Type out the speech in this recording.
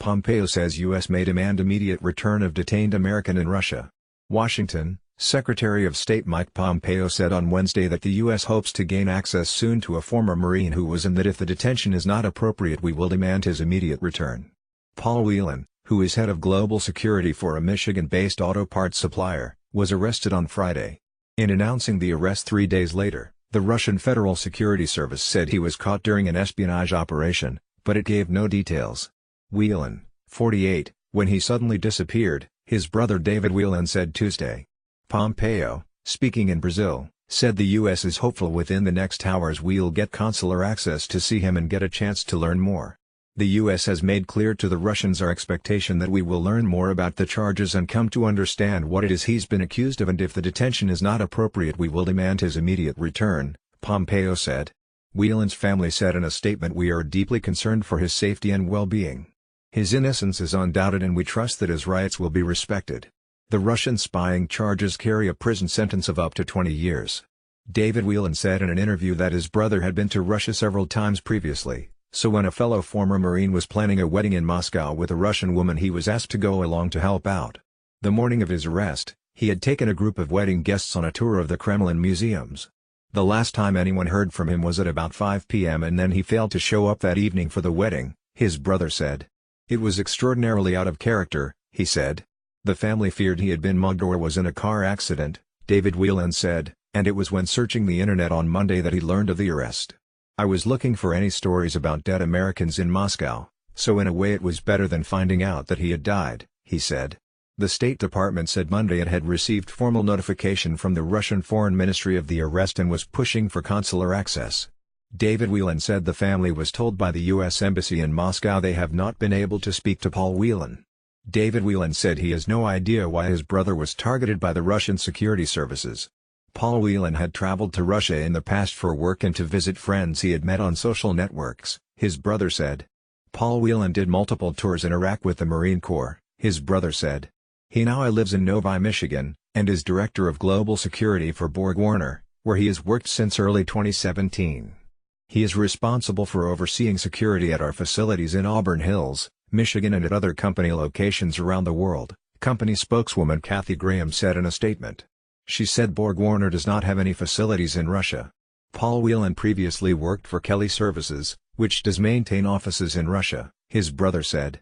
Pompeo says U.S. may demand immediate return of detained American in Russia. Washington, Secretary of State Mike Pompeo said on Wednesday that the U.S. hopes to gain access soon to a former Marine who was in that if the detention is not appropriate we will demand his immediate return. Paul Whelan, who is head of global security for a Michigan-based auto parts supplier, was arrested on Friday. In announcing the arrest 3 days later, the Russian Federal Security Service said he was caught during an espionage operation, but it gave no details. Whelan, 48, when he suddenly disappeared, his brother David Whelan said Tuesday. Pompeo, speaking in Brazil, said the U.S. is hopeful within the next hours we'll get consular access to see him and get a chance to learn more. The U.S. has made clear to the Russians our expectation that we will learn more about the charges and come to understand what it is he's been accused of, and if the detention is not appropriate we will demand his immediate return, Pompeo said. Whelan's family said in a statement, "We are deeply concerned for his safety and well-being. His innocence is undoubted and we trust that his rights will be respected." The Russian spying charges carry a prison sentence of up to 20 years. David Whelan said in an interview that his brother had been to Russia several times previously, so when a fellow former Marine was planning a wedding in Moscow with a Russian woman he was asked to go along to help out. The morning of his arrest, he had taken a group of wedding guests on a tour of the Kremlin museums. The last time anyone heard from him was at about 5 p.m. and then he failed to show up that evening for the wedding, his brother said. "It was extraordinarily out of character," he said. The family feared he had been mugged or was in a car accident, David Whelan said, and it was when searching the internet on Monday that he learned of the arrest. "I was looking for any stories about dead Americans in Moscow, so in a way it was better than finding out that he had died," he said. The State Department said Monday it had received formal notification from the Russian Foreign Ministry of the arrest and was pushing for consular access. David Whelan said the family was told by the U.S. Embassy in Moscow they have not been able to speak to Paul Whelan. David Whelan said he has no idea why his brother was targeted by the Russian security services. Paul Whelan had traveled to Russia in the past for work and to visit friends he had met on social networks, his brother said. Paul Whelan did multiple tours in Iraq with the Marine Corps, his brother said. He now lives in Novi, Michigan, and is director of global security for Borg Warner, where he has worked since early 2017. He is responsible for overseeing security at our facilities in Auburn Hills, Michigan and at other company locations around the world, company spokeswoman Kathy Graham said in a statement. She said Borg Warner does not have any facilities in Russia. Paul Whelan previously worked for Kelly Services, which does maintain offices in Russia, his brother said.